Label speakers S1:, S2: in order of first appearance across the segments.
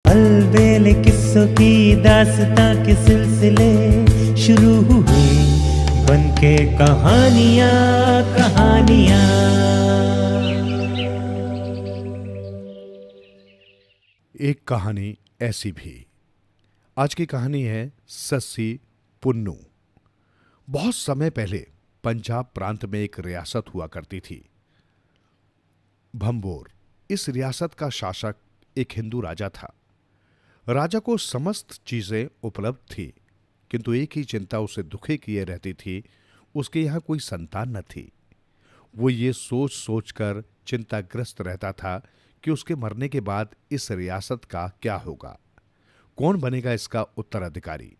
S1: अलबेले किस्सों की दास्तां के सिलसिले शुरू हुए बनके कहानियां कहानियां।
S2: एक कहानी ऐसी भी। आज की कहानी है सस्सी पुन्नू। बहुत समय पहले पंजाब प्रांत में एक रियासत हुआ करती थी, भंबोर। इस रियासत का शासक एक हिंदू राजा था। राजा को समस्त चीजें उपलब्ध थी, किंतु एक ही चिंता उसे दुखी किए रहती थी, उसके यहां कोई संतान न थी। वो ये सोच सोचकर चिंताग्रस्त रहता था कि उसके मरने के बाद इस रियासत का क्या होगा, कौन बनेगा इसका उत्तराधिकारी।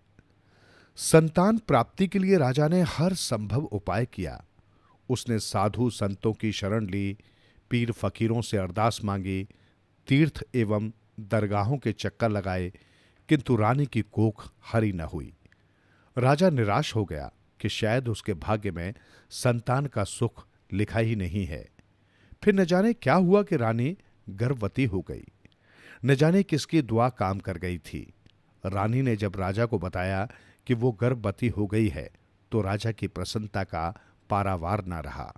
S2: संतान प्राप्ति के लिए राजा ने हर संभव उपाय किया। उसने साधु संतों की शरण ली, पीर फकीरों से अरदास मांगी, तीर्थ एवं दरगाहों के चक्कर लगाए, किंतु रानी की कोख हरी न हुई। राजा निराश हो गया कि शायद उसके भाग्य में संतान का सुख लिखा ही नहीं है। फिर न जाने क्या हुआ कि रानी गर्भवती हो गई। न जाने किसकी दुआ काम कर गई थी। रानी ने जब राजा को बताया कि वो गर्भवती हो गई है, तो राजा की प्रसन्नता का पारावार न रहा।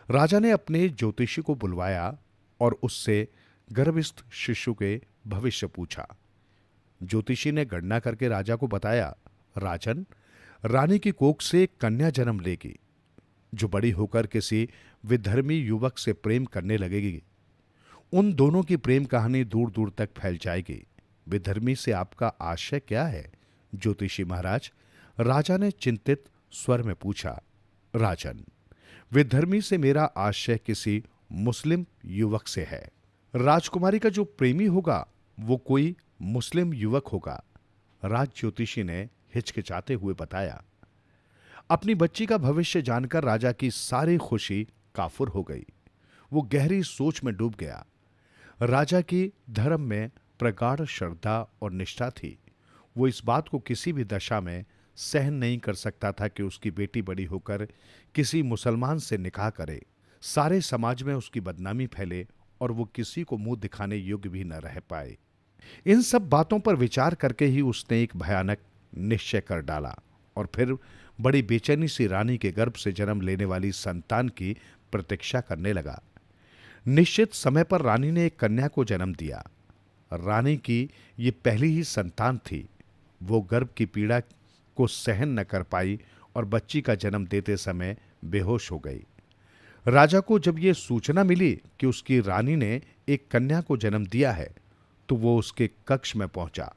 S2: राजा ने अपने ज्योतिषी को बुलवाया और उससे गर्भस्थ शिशु के भविष्य पूछा। ज्योतिषी ने गणना करके राजा को बताया, राजन, रानी की कोख से एक कन्या जन्म लेगी, जो बड़ी होकर किसी विधर्मी युवक से प्रेम करने लगेगी। उन दोनों की प्रेम कहानी दूर दूर तक फैल जाएगी। विधर्मी से आपका आशय क्या है ज्योतिषी महाराज? राजा ने चिंतित स्वर में पूछा। राजन, विधर्मी से मेरा आशय किसी मुस्लिम युवक से है। राजकुमारी का जो प्रेमी होगा वो कोई मुस्लिम युवक होगा, राज ज्योतिषी ने हिचकिचाते हुए बताया। अपनी बच्ची का भविष्य जानकर राजा की सारी खुशी काफुर हो गई। वो गहरी सोच में डूब गया। राजा की धर्म में प्रगाढ़ श्रद्धा और निष्ठा थी। वो इस बात को किसी भी दशा में सहन नहीं कर सकता था कि उसकी बेटी बड़ी होकर किसी मुसलमान से निकाह करे। सारे समाज में उसकी बदनामी फैले और वो किसी को मुंह दिखाने योग्य भी न रह पाए। इन सब बातों पर विचार करके ही उसने एक भयानक निश्चय कर डाला और फिर बड़ी बेचैनी से रानी के गर्भ से जन्म लेने वाली संतान की प्रतीक्षा करने लगा। निश्चित समय पर रानी ने एक कन्या को जन्म दिया। रानी की ये पहली ही संतान थी। वो गर्भ की पीड़ा को सहन न कर पाई और बच्ची का जन्म देते समय बेहोश हो गई। राजा को जब यह सूचना मिली कि उसकी रानी ने एक कन्या को जन्म दिया है, तो वो उसके कक्ष में पहुंचा।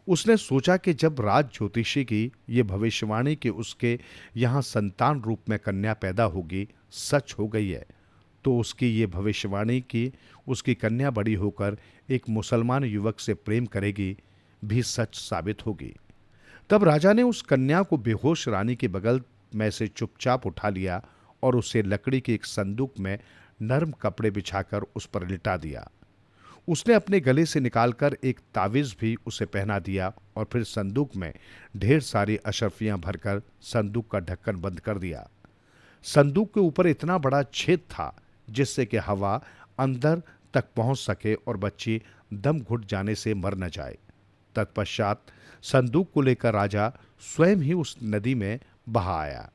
S2: उसने सोचा कि जब राज ज्योतिषी की यह भविष्यवाणी कि उसके यहां संतान रूप में कन्या पैदा होगी सच हो गई है, तो उसकी ये भविष्यवाणी कि उसकी कन्या बड़ी होकर एक मुसलमान युवक से प्रेम करेगी भी सच साबित होगी। तब राजा ने उस कन्या को बेहोश रानी के बगल में से चुपचाप उठा लिया और उसे लकड़ी के एक संदूक में नरम कपड़े बिछाकर उस पर लिटा दिया। उसने अपने गले से निकालकर एक तावीज भी उसे पहना दिया और फिर संदूक में ढेर सारी अशर्फियां भरकर संदूक का ढक्कन बंद कर दिया। संदूक के ऊपर इतना बड़ा छेद था जिससे कि हवा अंदर तक पहुंच सके और बच्ची दम घुट जाने से मर न जाए। तत्पश्चात संदूक को लेकर राजा स्वयं ही उस नदी में बहा आया।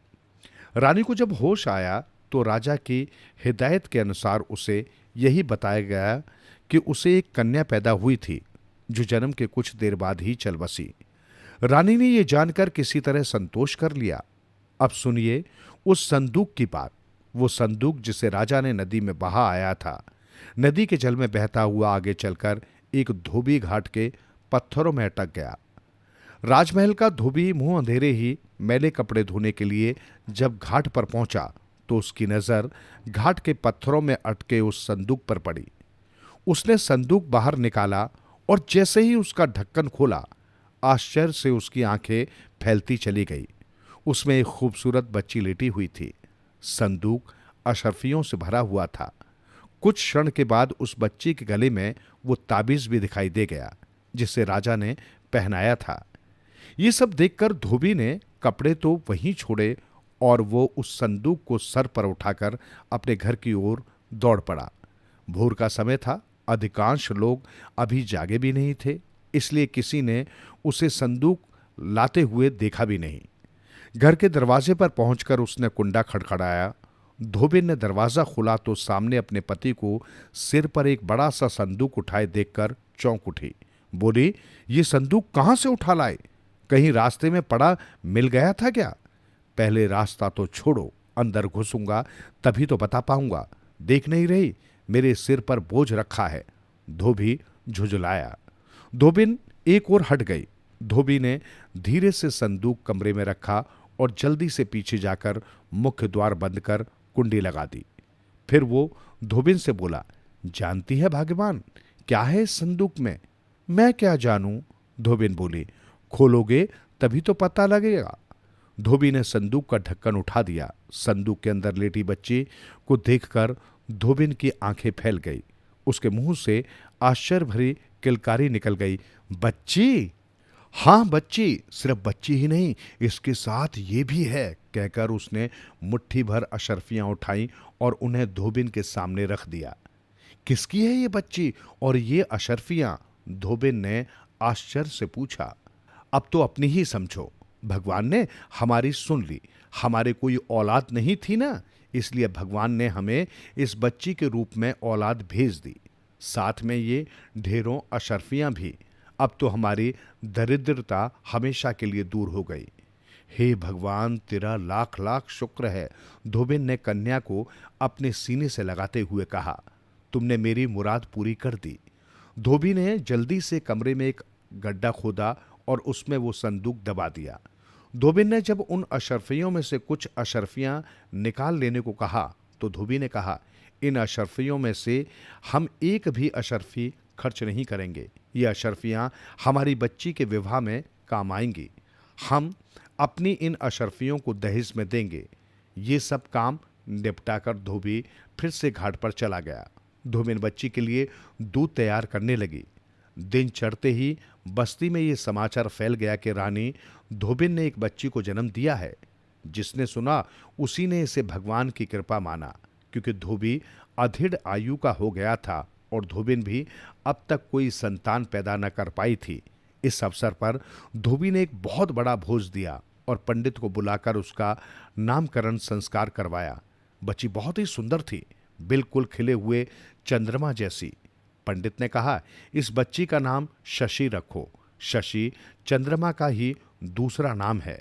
S2: रानी को जब होश आया तो राजा की हिदायत के अनुसार उसे यही बताया गया कि उसे एक कन्या पैदा हुई थी, जो जन्म के कुछ देर बाद ही चल बसी। रानी ने यह जानकर किसी तरह संतोष कर लिया। अब सुनिए उस संदूक की बात। वो संदूक जिसे राजा ने नदी में बहा आया था, नदी के जल में बहता हुआ आगे चलकर एक धोबी घाट के पत्थरों में अटक गया। राजमहल का धोबी मुंह अंधेरे ही मैले कपड़े धोने के लिए जब घाट पर पहुंचा तो उसकी नजर घाट के पत्थरों में अटके उस संदूक पर पड़ी। उसने संदूक बाहर निकाला और जैसे ही उसका ढक्कन खोला, आश्चर्य से उसकी आंखें फैलती चली गई। उसमें एक खूबसूरत बच्ची लेटी हुई थी। संदूक अशर्फियों से भरा हुआ था। कुछ क्षण के बाद उस बच्ची के गले में वो ताबीज भी दिखाई दे गया जिसे राजा ने पहनाया था। ये सब देखकर धोबी ने कपड़े तो वहीं छोड़े और वो उस संदूक को सर पर उठाकर अपने घर की ओर दौड़ पड़ा। भोर का समय था। अधिकांश लोग अभी जागे भी नहीं थे, इसलिए किसी ने उसे संदूक लाते हुए देखा भी नहीं। घर के दरवाजे पर पहुंचकर उसने कुंडा खड़खड़ाया। धोबिन ने दरवाजा खुला तो सामने अपने पति को सिर पर एक बड़ा सा संदूक उठाए देखकर चौंक उठी। बोली, ये संदूक कहां से उठा लाए? कहीं रास्ते में पड़ा मिल गया था क्या? पहले रास्ता तो छोड़ो, अंदर घुसूंगा तभी तो बता पाऊंगा। देख नहीं रही मेरे सिर पर बोझ रखा है। धोबी झुझलाया। धोबिन एक ओर हट गई। धोबी ने धीरे से संदूक कमरे में रखा और जल्दी से पीछे जाकर मुख्य द्वार बंद कर कुंडी लगा दी। फिर वो धोबिन से बोला, जानती है भाग्यवान, क्या है इस संदूक में? मैं क्या जानूं, धोबिन बोली। खोलोगे तभी तो पता लगेगा। धोबी ने संदूक का ढक्कन उठा दिया। संदूक के अंदर लेटी बच्ची को देखकर धोबिन की आंखें फैल गई। उसके मुंह से आश्चर्य भरी किलकारी निकल गई। बच्ची? हां बच्ची, सिर्फ बच्ची ही नहीं, इसके साथ ये भी है, कहकर उसने मुट्ठी भर अशर्फियां उठाई और उन्हें धोबिन के सामने रख दिया। किसकी है ये बच्ची और ये अशर्फियां? धोबिन ने आश्चर्य से पूछा। अब तो अपनी ही समझो, भगवान ने हमारी सुन ली। हमारे कोई औलाद नहीं थी ना, इसलिए भगवान ने हमें इस बच्ची के रूप में औलाद भेज दी, साथ में ये ढेरों अशर्फियां भी। अब तो हमारी दरिद्रता हमेशा के लिए दूर हो गई। हे भगवान, तेरा लाख लाख शुक्र है, धोबिन ने कन्या को अपने सीने से लगाते हुए कहा। तुमने मेरी मुराद पूरी कर दी। धोबी ने जल्दी से कमरे में एक गड्ढा खोदा और उसमें वो संदूक दबा दिया। धोबिन ने जब उन अशर्फियों में से कुछ अशर्फियां निकाल लेने को कहा तो धोबी ने कहा, इन अशर्फियों में से हम एक भी अशर्फी खर्च नहीं करेंगे। ये अशर्फियां हमारी बच्ची के विवाह में काम आएंगी। हम अपनी इन अशर्फियों को दहेज में देंगे। ये सब काम निपटाकर धोबी फिर से घाट पर चला गया। धोबिन बच्ची के लिए दूध तैयार करने लगी। दिन चढ़ते ही बस्ती में ये समाचार फैल गया कि रानी धोबिन ने एक बच्ची को जन्म दिया है। जिसने सुना उसी ने इसे भगवान की कृपा माना, क्योंकि धोबी अधेड़ आयु का हो गया था और धोबिन भी अब तक कोई संतान पैदा न कर पाई थी। इस अवसर पर धोबी ने एक बहुत बड़ा भोज दिया और पंडित को बुलाकर उसका नामकरण संस्कार करवाया। बच्ची बहुत ही सुंदर थी, बिल्कुल खिले हुए चंद्रमा जैसी। पंडित ने कहा, इस बच्ची का नाम शशि रखो। शशि चंद्रमा का ही दूसरा नाम है।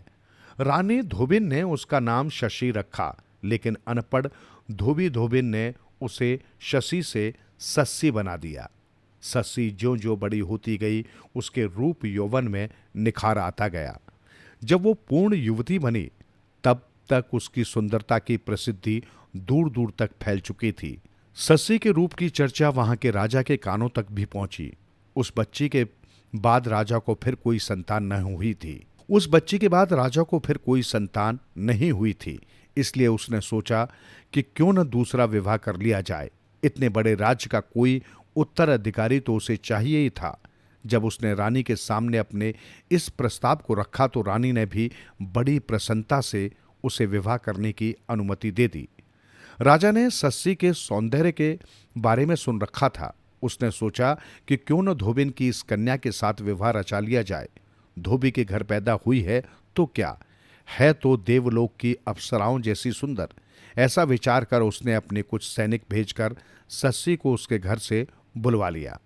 S2: रानी धोबिन ने उसका नाम शशि रखा, लेकिन अनपढ़ धोबिन ने उसे शशि से सस्सी बना दिया। सस्सी ज्यों ज्यों बड़ी होती गई, उसके रूप यौवन में निखार आता गया। जब वो पूर्ण युवती बनी, तब तक उसकी सुंदरता की प्रसिद्धि दूर दूर तक फैल चुकी थी। सस्सी के रूप की चर्चा वहां के राजा के कानों तक भी पहुंची। उस बच्ची के बाद राजा को फिर कोई संतान नहीं हुई थी। इसलिए उसने सोचा कि क्यों न दूसरा विवाह कर लिया जाए। इतने बड़े राज्य का कोई उत्तराधिकारी तो उसे चाहिए ही था। जब उसने रानी के सामने अपने इस प्रस्ताव को रखा तो रानी ने भी बड़ी प्रसन्नता से उसे विवाह करने की अनुमति दे दी। राजा ने सस्सी के सौंदर्य के बारे में सुन रखा था। उसने सोचा कि क्यों न धोबिन की इस कन्या के साथ विवाह रचा लिया जाए। धोबी के घर पैदा हुई है तो क्या है, तो देवलोक की अप्सराओं जैसी सुंदर। ऐसा विचार कर उसने अपने कुछ सैनिक भेजकर सस्सी को उसके घर से बुलवा लिया।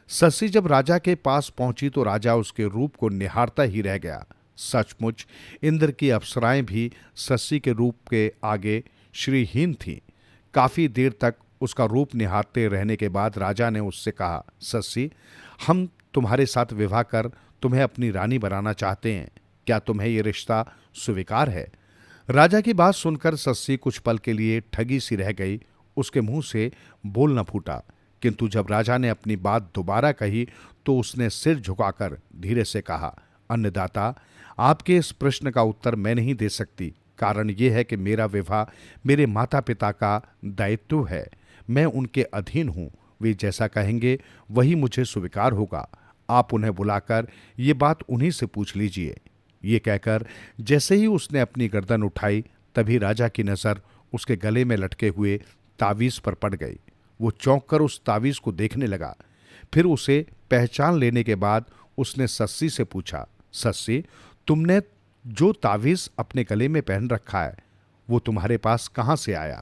S2: सस्सी जब राजा के पास पहुंची तो राजा उसके रूप को निहारता ही रह गया। सचमुच इंद्र की अप्सराएं भी सस्सी के रूप के आगे श्रीहीन थीं। काफी देर तक उसका रूप निहारते रहने के बाद राजा ने उससे कहा, सस्सी, हम तुम्हारे साथ विवाह कर तुम्हें अपनी रानी बनाना चाहते हैं। क्या तुम्हें यह रिश्ता स्वीकार है? राजा की बात सुनकर सस्सी कुछ पल के लिए ठगी सी रह गई। उसके मुंह से बोल न फूटा, किंतु जब राजा ने अपनी बात दोबारा कही तो उसने सिर झुकाकर धीरे से कहा, अन्नदाता, आपके इस प्रश्न का उत्तर मैं नहीं दे सकती। कारण यह है कि मेरा विवाह मेरे माता पिता का दायित्व है। मैं उनके अधीन हूं। वे जैसा कहेंगे वही मुझे स्वीकार होगा। आप उन्हें बुलाकर ये बात उन्हीं से पूछ लीजिए। ये कहकर जैसे ही उसने अपनी गर्दन उठाई, तभी राजा की नजर उसके गले में लटके हुए तावीज पर पड़ गई। वो चौंक कर उस तावीज को देखने लगा। फिर उसे पहचान लेने के बाद उसने सस्सी से पूछा, सस्सी, तुमने जो तावीज अपने गले में पहन रखा है वो तुम्हारे पास कहां से आया?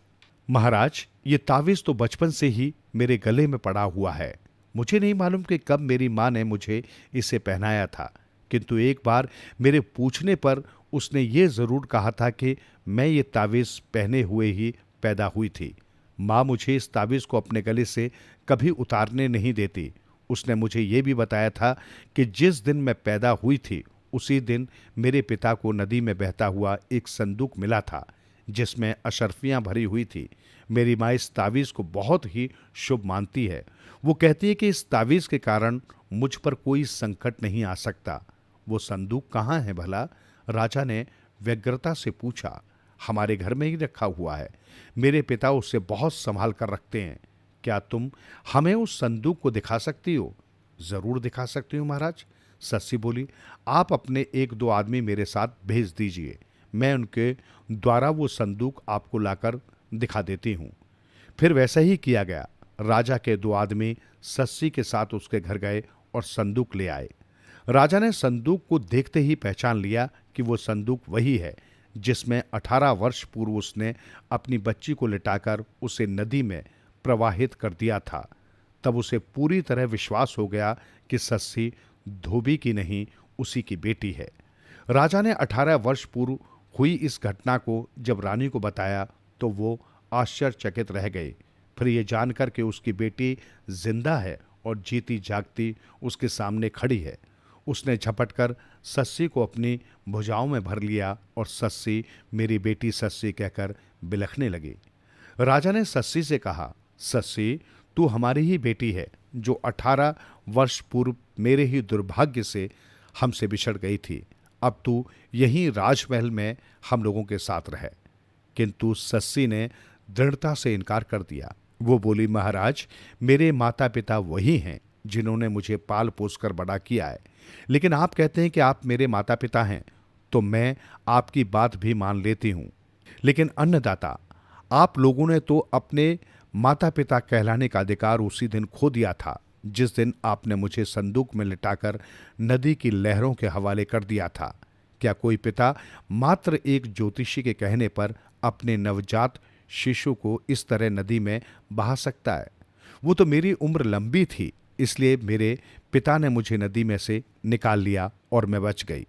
S2: महाराज, ये तावीज तो बचपन से ही मेरे गले में पड़ा हुआ है। मुझे नहीं मालूम कि कब मेरी मां ने मुझे इसे पहनाया था, किंतु एक बार मेरे पूछने पर उसने ये जरूर कहा था कि मैं ये तावीज पहने हुए ही पैदा हुई थी। मां मुझे इस तावीज को अपने गले से कभी उतारने नहीं देती। उसने मुझे ये भी बताया था कि जिस दिन मैं पैदा हुई थी उसी दिन मेरे पिता को नदी में बहता हुआ एक संदूक मिला था जिसमें अशर्फियां भरी हुई थी। मेरी माँ इस तावीज को बहुत ही शुभ मानती है। वो कहती है कि इस तावीज के कारण मुझ पर कोई संकट नहीं आ सकता। वो संदूक कहाँ है भला? राजा ने व्यग्रता से पूछा। हमारे घर में ही रखा हुआ है। मेरे पिता उसे बहुत संभाल कर रखते हैं। क्या तुम हमें उस संदूक को दिखा सकती हो? जरूर दिखा सकती हूँ महाराज, सस्सी बोली। आप अपने 1-2 आदमी मेरे साथ भेज दीजिए, मैं उनके द्वारा वो संदूक आपको लाकर दिखा देती हूँ। फिर वैसा ही किया गया। राजा के 2 आदमी सस्सी के साथ उसके घर गए और संदूक ले आए। राजा ने संदूक को देखते ही पहचान लिया कि वो संदूक वही है जिसमें 18 वर्ष पूर्व उसने अपनी बच्ची को लिटाकर उसे नदी में प्रवाहित कर दिया था। तब उसे पूरी तरह विश्वास हो गया कि सस्सी धोबी की नहीं, उसी की बेटी है। राजा ने 18 वर्ष पूर्व हुई इस घटना को जब रानी को बताया तो वो आश्चर्यचकित रह गई। फिर ये जानकर कि उसकी बेटी जिंदा है और जीती जागती उसके सामने खड़ी है, उसने झपट कर सस्सी को अपनी भुजाओं में भर लिया और सस्सी, मेरी बेटी सस्सी कहकर बिलखने लगी। राजा ने सस्सी से कहा, सस्सी, तू हमारी ही बेटी है जो 18 वर्ष पूर्व मेरे ही दुर्भाग्य से हमसे बिछड़ गई थी। अब तू यहीं राजमहल में हम लोगों के साथ रहे। किंतु सस्सी ने दृढ़ता से इनकार कर दिया। वो बोली, महाराज, मेरे माता पिता वही हैं जिन्होंने मुझे पाल पोस कर बड़ा किया है, लेकिन आप कहते हैं कि आप मेरे माता पिता हैं तो मैं आपकी बात भी मान लेती हूं। लेकिन अन्नदाता, आप लोगों ने तो अपने माता पिता कहलाने का अधिकार उसी दिन खो दिया था जिस दिन आपने मुझे संदूक में लिटाकर नदी की लहरों के हवाले कर दिया था। क्या कोई पिता मात्र एक ज्योतिषी के कहने पर अपने नवजात शिशु को इस तरह नदी में बहा सकता है? वो तो मेरी उम्र लंबी थी, इसलिए मेरे पिता ने मुझे नदी में से निकाल लिया और मैं बच गई,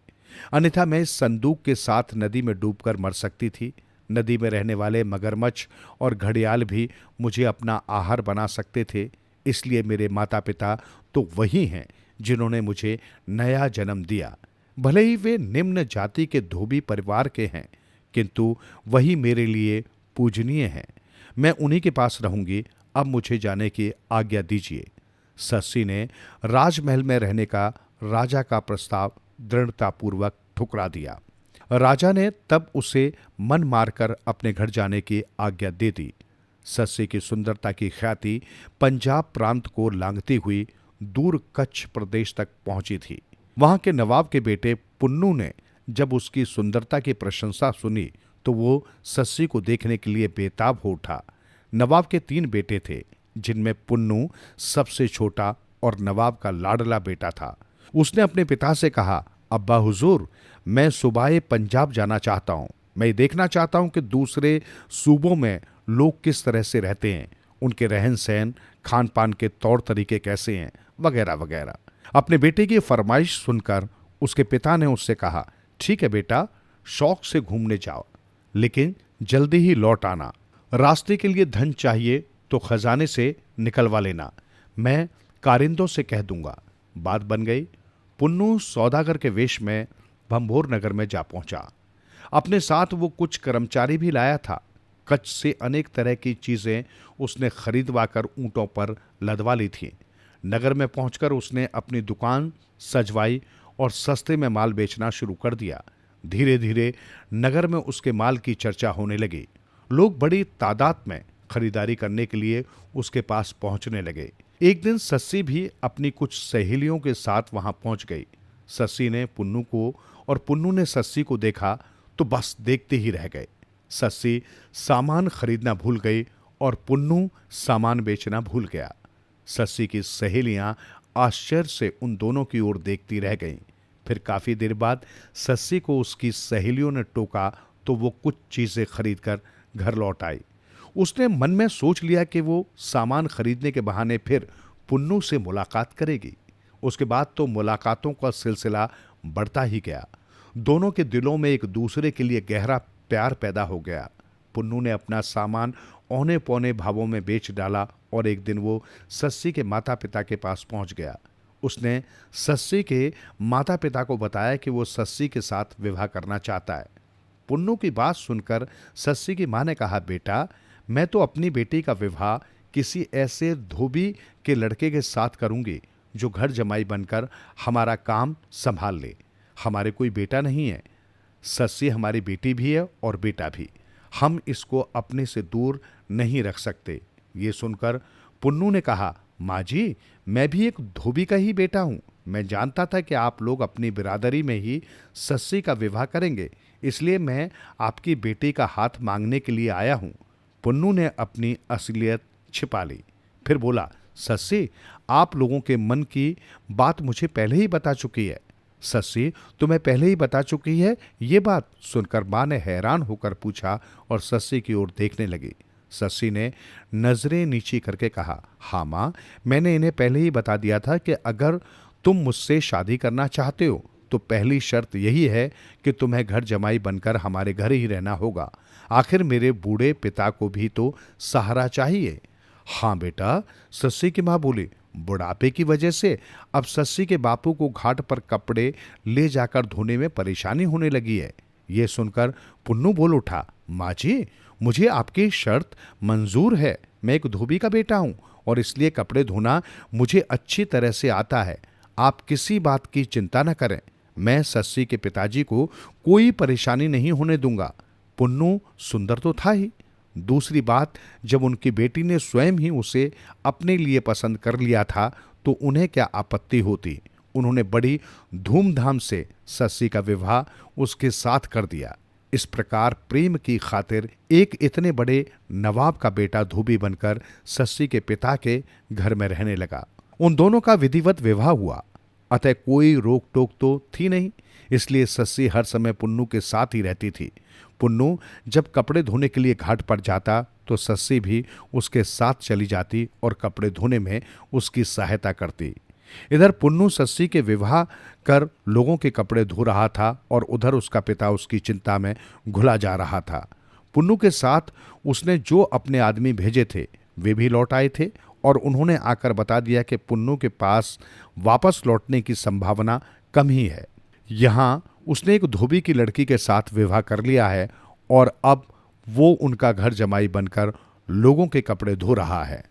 S2: अन्यथा मैं इस संदूक के साथ नदी में डूबकर मर सकती थी। नदी में रहने वाले मगरमच्छ और घड़ियाल भी मुझे अपना आहार बना सकते थे। इसलिए मेरे माता पिता तो वही हैं जिन्होंने मुझे नया जन्म दिया। भले ही वे निम्न जाति के धोबी परिवार के हैं, किंतु वही मेरे लिए पूजनीय हैं। मैं उन्हीं के पास रहूंगी। अब मुझे जाने की आज्ञा दीजिए। सस्सी ने राजमहल में रहने का राजा का प्रस्ताव दृढ़तापूर्वक ठुकरा दिया। राजा ने तब उसे मन मारकर अपने घर जाने की आज्ञा दे दी। सस्सी की सुंदरता की ख्याति पंजाब प्रांत को लांघती हुई दूर कच्छ प्रदेश तक पहुंची थी। वहां के नवाब के बेटे पुन्नू ने जब उसकी सुंदरता की प्रशंसा सुनी तो वो सस्सी को देखने के लिए बेताब हो उठा। नवाब के 3 बेटे थे, जिनमें पुन्नू सबसे छोटा और नवाब का लाडला बेटा था। उसने अपने पिता से कहा, अब्बा हुजूर, मैं सूबाए पंजाब जाना चाहता हूँ। मैं देखना चाहता हूँ कि दूसरे सूबों में लोग किस तरह से रहते हैं, उनके रहन सहन, खान पान के तौर तरीके कैसे हैं, वगैरह वगैरह। अपने बेटे की फरमाइश सुनकर उसके पिता ने उससे कहा, ठीक है बेटा, शौक से घूमने जाओ, लेकिन जल्दी ही लौट आना। रास्ते के लिए धन चाहिए तो खजाने से निकलवा लेना, मैं कारिंदों से कह दूंगा। बात बन गई। पुन्नू सौदागर के वेश में भंभोर नगर में जा पहुंचा। अपने साथ वो कुछ कर्मचारी भी लाया था। कच्छ से अनेक तरह की चीजें उसने खरीदवा कर ऊंटों पर लदवा ली थी। नगर में पहुंचकर उसने अपनी दुकान सजवाई और सस्ते में माल बेचना शुरू कर दिया। धीरे धीरे नगर में उसके माल की चर्चा होने लगी। लोग बड़ी तादाद में खरीदारी करने के लिए उसके पास पहुंचने लगे। एक दिन सस्सी भी अपनी कुछ सहेलियों के साथ वहां पहुंच गई। सस्सी ने पुन्नू को और पुन्नू ने सस्सी को देखा तो बस देखते ही रह गए। सस्सी सामान खरीदना भूल गई और पुन्नू सामान बेचना भूल गया। सस्सी की सहेलियां आश्चर्य से उन दोनों की ओर देखती रह गईं। फिर काफी देर बाद सस्सी को उसकी सहेलियों ने टोका तो वो कुछ चीजें खरीदकर घर लौट आई। उसने मन में सोच लिया कि वो सामान खरीदने के बहाने फिर पुन्नू से मुलाकात करेगी। उसके बाद तो मुलाकातों का सिलसिला बढ़ता ही गया। दोनों के दिलों में एक दूसरे के लिए गहरा प्यार पैदा हो गया। पुन्नू ने अपना सामान औने पौने भावों में बेच डाला और एक दिन वो सस्सी के माता पिता के पास पहुंच गया। उसने सस्सी के माता पिता को बताया कि वो सस्सी के साथ विवाह करना चाहता है। पुन्नू की बात सुनकर सस्सी की मां ने कहा, बेटा, मैं तो अपनी बेटी का विवाह किसी ऐसे धोबी के लड़के के साथ करूंगी जो घर जमाई बनकर हमारा काम संभाल ले। हमारे कोई बेटा नहीं है। सस्सी हमारी बेटी भी है और बेटा भी। हम इसको अपने से दूर नहीं रख सकते। ये सुनकर पुन्नू ने कहा, माँ जी, मैं भी एक धोबी का ही बेटा हूं। मैं जानता था कि आप लोग अपनी बिरादरी में ही सस्सी का विवाह करेंगे, इसलिए मैं आपकी बेटी का हाथ मांगने के लिए आया हूं। पुन्नू ने अपनी असलियत छिपा ली। फिर बोला, सस्सी, आप लोगों के मन की बात मुझे पहले ही बता चुकी है। सस्सी, तुम्हें पहले ही बता चुकी है? ये बात सुनकर मां ने हैरान होकर पूछा और सस्सी की ओर देखने लगी। सस्सी ने नजरें नीची करके कहा, हाँ मां, मैंने इन्हें पहले ही बता दिया था कि अगर तुम मुझसे शादी करना चाहते हो तो पहली शर्त यही है कि तुम्हें घर जमाई बनकर हमारे घर ही रहना होगा। आखिर मेरे बूढ़े पिता को भी तो सहारा चाहिए। हाँ बेटा, सस्सी की मां बोली। बुढ़ापे की वजह से अब सस्सी के बापू को घाट पर कपड़े ले जाकर धोने में परेशानी होने लगी है। यह सुनकर पुन्नू बोल उठा, माँ जी, मुझे आपकी शर्त मंजूर है। मैं एक धोबी का बेटा हूं और इसलिए कपड़े धोना मुझे अच्छी तरह से आता है। आप किसी बात की चिंता न करें। मैं सस्सी के पिताजी को कोई परेशानी नहीं होने दूंगा। पुन्नू सुंदर तो था ही, दूसरी बात, जब उनकी बेटी ने स्वयं ही उसे अपने लिए पसंद कर लिया था तो उन्हें क्या आपत्ति होती। उन्होंने बड़ी धूमधाम से सस्सी का विवाह उसके साथ कर दिया। इस प्रकार प्रेम की खातिर एक इतने बड़े नवाब का बेटा धोबी बनकर सस्सी के पिता के घर में रहने लगा। उन दोनों का विधिवत विवाह हुआ, अतः कोई रोक टोक तो थी नहीं, इसलिए सस्सी हर समय पुन्नू के साथ ही रहती थी। पुन्नू जब कपड़े धोने के लिए घाट पर जाता तो सस्सी भी उसके साथ चली जाती और कपड़े धोने में उसकी सहायता करती। इधर पुन्नू सस्सी के विवाह कर लोगों के कपड़े धो रहा था और उधर उसका पिता उसकी चिंता में घुला जा रहा था। पुन्नू के साथ उसने जो अपने आदमी भेजे थे वे भी लौट आए थे और उन्होंने आकर बता दिया कि पुन्नू के पास वापस लौटने की संभावना कम ही है। यहाँ उसने एक धोबी की लड़की के साथ विवाह कर लिया है और अब वो उनका घर जमाई बनकर लोगों के कपड़े धो रहा है।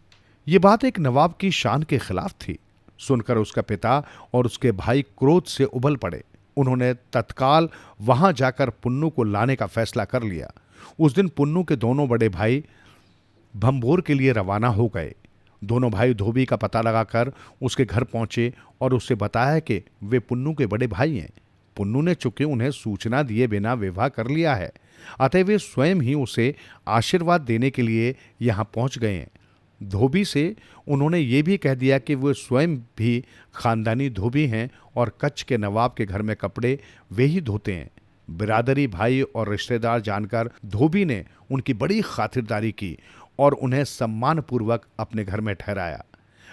S2: ये बात एक नवाब की शान के खिलाफ थी। सुनकर उसका पिता और उसके भाई क्रोध से उबल पड़े। उन्होंने तत्काल वहां जाकर पुन्नू को लाने का फैसला कर लिया। उस दिन पुन्नू के दोनों बड़े भाई भंबोर के लिए रवाना हो गए। दोनों भाई धोबी का पता लगाकर उसके घर पहुंचे और उससे बताया कि वे पुन्नू के बड़े भाई हैं। पुन्नू ने चूंकि उन्हें सूचना दिए बिना विवाह कर लिया है, अतः वे स्वयं ही उसे आशीर्वाद देने के लिए यहां पहुंच गए हैं। धोबी से उन्होंने ये भी कह दिया कि वे स्वयं भी खानदानी धोबी हैं और कच्छ के नवाब के घर में कपड़े वे ही धोते हैं। बिरादरी, भाई और रिश्तेदार जानकर धोबी ने उनकी बड़ी खातिरदारी की और उन्हें सम्मानपूर्वक अपने घर में ठहराया।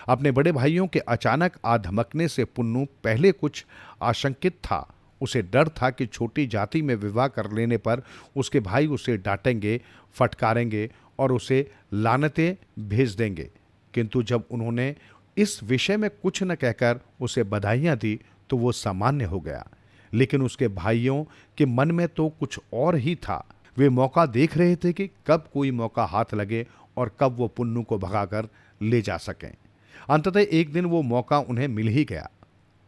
S2: अपने बड़े भाइयों के अचानक आ धमकने से पुन्नू पहले कुछ आशंकित था। उसे डर था कि छोटी जाति में विवाह कर लेने पर उसके भाई उसे डांटेंगे, फटकारेंगे और उसे लानतें भेज देंगे। किंतु जब उन्होंने इस विषय में कुछ न कहकर उसे बधाइयां दी तो वो सामान्य हो गया। लेकिन उसके भाइयों के मन में तो कुछ और ही था। वे मौका देख रहे थे कि कब कोई मौका हाथ लगे और कब वो पुन्नू को भगाकर ले जा सकें। अंततः एक दिन वो मौका उन्हें मिल ही गया।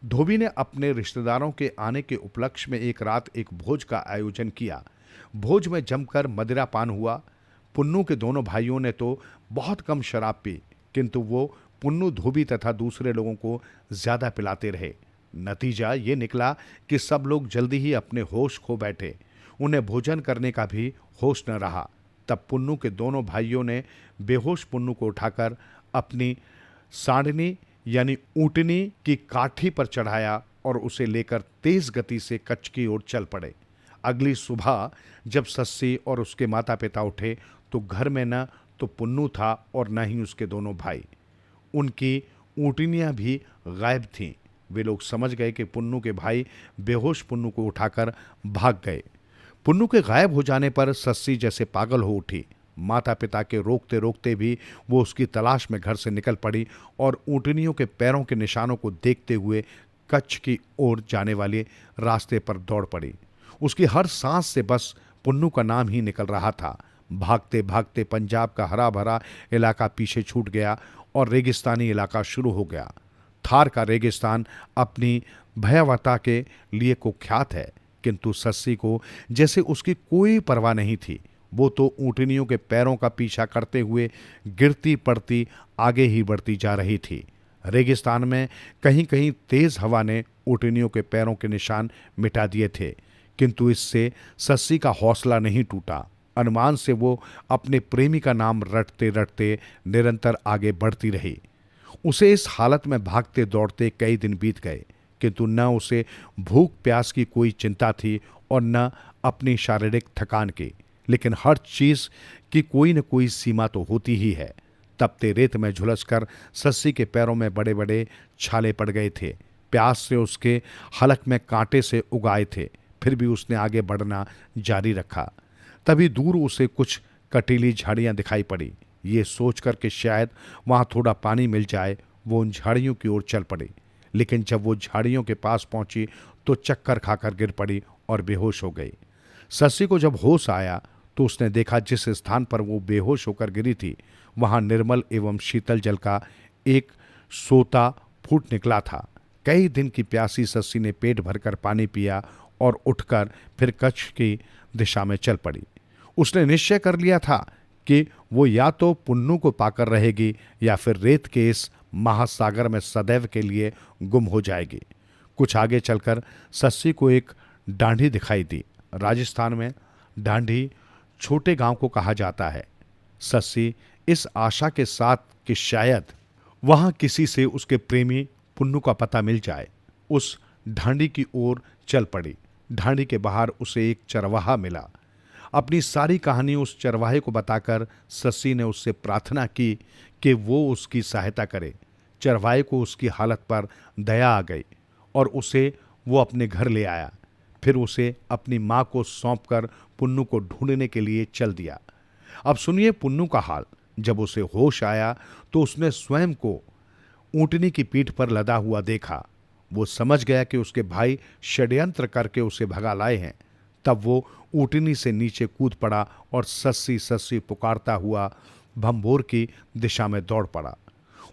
S2: धोबी ने अपने रिश्तेदारों के आने के उपलक्ष्य में एक रात एक भोज का आयोजन किया। भोज में जमकर मदिरा पान हुआ। पुन्नू के दोनों भाइयों ने तो बहुत कम शराब पी, किंतु वो पुन्नू, धोबी तथा दूसरे लोगों को ज्यादा पिलाते रहे। नतीजा ये निकला कि सब लोग जल्दी ही अपने होश खो बैठे। उन्हें भोजन करने का भी होश न रहा। तब पुन्नू के दोनों भाइयों ने बेहोश पुन्नू को उठाकर अपनी सांडनी यानी ऊँटनी की काठी पर चढ़ाया और उसे लेकर तेज गति से कच्छ की ओर चल पड़े। अगली सुबह जब सस्सी और उसके माता पिता उठे तो घर में न तो पुन्नू था और न ही उसके दोनों भाई। उनकी ऊँटनियाँ भी गायब थीं। वे लोग समझ गए कि पुन्नू के भाई बेहोश पुन्नू को उठाकर भाग गए। पुन्नू के गायब हो जाने पर सस्सी जैसे पागल हो उठी। माता पिता के रोकते रोकते भी वो उसकी तलाश में घर से निकल पड़ी और ऊँटनियों के पैरों के निशानों को देखते हुए कच्छ की ओर जाने वाले रास्ते पर दौड़ पड़ी। उसकी हर सांस से बस पुन्नू का नाम ही निकल रहा था। भागते भागते पंजाब का हरा भरा इलाका पीछे छूट गया और रेगिस्तानी इलाका शुरू हो गया। थार का रेगिस्तान अपनी भयावहता के लिए कुख्यात है, किंतु सस्सी को जैसे उसकी कोई परवाह नहीं थी। वो तो ऊँटनियों के पैरों का पीछा करते हुए गिरती पड़ती आगे ही बढ़ती जा रही थी। रेगिस्तान में कहीं कहीं तेज हवा ने ऊँटनियों के पैरों के निशान मिटा दिए थे, किंतु इससे सस्सी का हौसला नहीं टूटा। अनुमान से वो अपने प्रेमी का नाम रटते रटते निरंतर आगे बढ़ती रही। उसे इस हालत में भागते दौड़ते कई दिन बीत गए, किंतु न उसे भूख प्यास की कोई चिंता थी और न अपनी शारीरिक थकान की। लेकिन हर चीज की कोई न कोई सीमा तो होती ही है। तपते रेत में झुलसकर सस्सी के पैरों में बड़े बड़े छाले पड़ गए थे। प्यास से उसके हलक में कांटे से उगाए थे, फिर भी उसने आगे बढ़ना जारी रखा। तभी दूर उसे कुछ कटीली झाड़ियां दिखाई पड़ी। ये सोचकर कि शायद वहां थोड़ा पानी मिल जाए, वो उन झाड़ियों की ओर चल पड़ी। लेकिन जब वो झाड़ियों के पास पहुंची तो चक्कर खाकर गिर पड़ी और बेहोश हो गई। सस्सी को जब होश आया तो उसने देखा जिस स्थान पर वो बेहोश होकर गिरी थी वहां निर्मल एवं शीतल जल का एक सोता फूट निकला था। कई दिन की प्यासी सस्सी ने पेट भरकर पानी पिया और उठकर फिर कच्छ की दिशा में चल पड़ी। उसने निश्चय कर लिया था कि वो या तो पुन्नू को पाकर रहेगी या फिर रेत के इस महासागर में सदैव के लिए गुम हो जाएगी। कुछ आगे चलकर सस्सी को एक डांडी दिखाई दी। राजस्थान में डांडी छोटे गांव को कहा जाता है। सस्सी इस आशा के साथ कि शायद वहां किसी से उसके प्रेमी पुन्नू का पता मिल जाए, उस ढांडी की ओर चल पड़ी। ढांडी के बाहर उसे एक चरवाहा मिला। अपनी सारी कहानी उस चरवाहे को बताकर सस्सी ने उससे प्रार्थना की कि वो उसकी सहायता करे। चरवाहे को उसकी हालत पर दया आ गई और उसे वो अपने घर ले आया। फिर उसे अपनी माँ को सौंपकर पुन्नू को ढूंढने के लिए चल दिया। अब सुनिए पुन्नू का हाल। जब उसे होश आया तो उसने स्वयं को ऊँटनी की पीठ पर लदा हुआ देखा। वो समझ गया कि उसके भाई षड्यंत्र करके उसे भगा लाए हैं। तब वो ऊँटनी से नीचे कूद पड़ा और सस्सी सस्सी पुकारता हुआ भंभोर की दिशा में दौड़ पड़ा।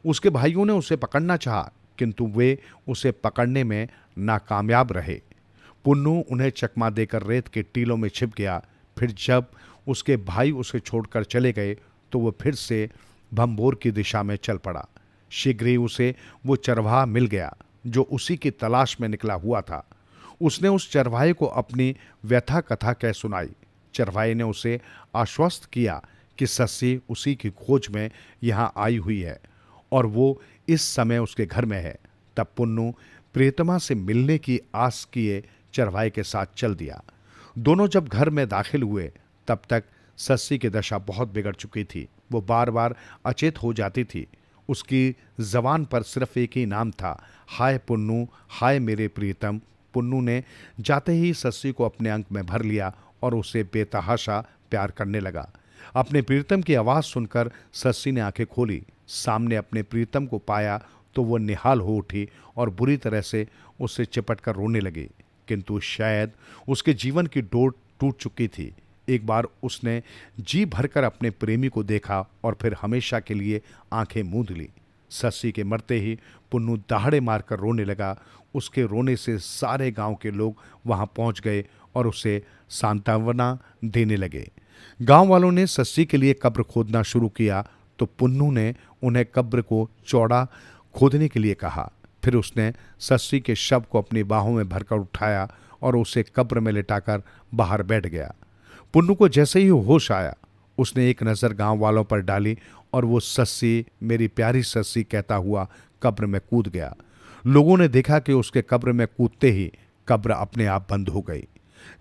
S2: उसके भाइयों ने उसे पकड़ना चाहा, किंतु वे उसे पकड़ने में नाकामयाब रहे। पुन्नू उन्हें चकमा देकर रेत के टीलों में छिप गया। फिर जब उसके भाई उसे छोड़कर चले गए तो वो फिर से भंभोर की दिशा में चल पड़ा। शीघ्र ही उसे वो चरवाहा मिल गया जो उसी की तलाश में निकला हुआ था। उसने उस चरवाहे को अपनी व्यथा कथा कह सुनाई। चरवाहे ने उसे आश्वस्त किया कि सस्सी उसी की खोज में यहाँ आई हुई है और वो इस समय उसके घर में है। तब पुन्नू प्रियतमा से मिलने की आस किए चरवाहे के साथ चल दिया। दोनों जब घर में दाखिल हुए तब तक सस्सी की दशा बहुत बिगड़ चुकी थी। वो बार बार अचेत हो जाती थी। उसकी जबान पर सिर्फ एक ही नाम था, हाय पुन्नू, हाय मेरे प्रियतम। पुन्नू ने जाते ही सस्सी को अपने अंक में भर लिया और उसे बेतहाशा प्यार करने लगा। अपने प्रियतम की आवाज़ सुनकर सस्सी ने आंखें खोली। सामने अपने प्रियतम को पाया तो वो निहाल हो उठी और बुरी तरह से उससे चिपट कर रोने लगी। किंतु शायद उसके जीवन की डोर टूट चुकी थी। एक बार उसने जी भरकर अपने प्रेमी को देखा और फिर हमेशा के लिए आंखें मूंद ली। सस्सी के मरते ही पुन्नू दहाड़े मारकर रोने लगा। उसके रोने से सारे गांव के लोग वहां पहुंच गए और उसे सांत्वना देने लगे। गांव वालों ने सस्सी के लिए कब्र खोदना शुरू किया तो पुन्नू ने उन्हें कब्र को चौड़ा खोदने के लिए कहा। फिर उसने सस्सी के शव को अपनी बाहों में भरकर उठाया और उसे कब्र में लिटाकर बाहर बैठ गया। पुन्नू को जैसे ही होश आया उसने एक नज़र गांव वालों पर डाली और वो सस्सी, मेरी प्यारी सस्सी कहता हुआ कब्र में कूद गया। लोगों ने देखा कि उसके कब्र में कूदते ही कब्र अपने आप बंद हो गई।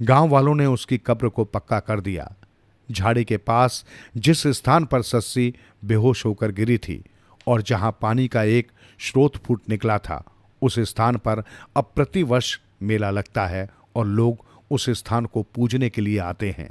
S2: गांव वालों ने उसकी कब्र को पक्का कर दिया। झाड़ी के पास जिस स्थान पर सस्सी बेहोश होकर गिरी थी और जहां पानी का एक स्रोत फूट निकला था, उस स्थान पर अब प्रतिवर्ष मेला लगता है और लोग उस स्थान को पूजने के लिए आते हैं।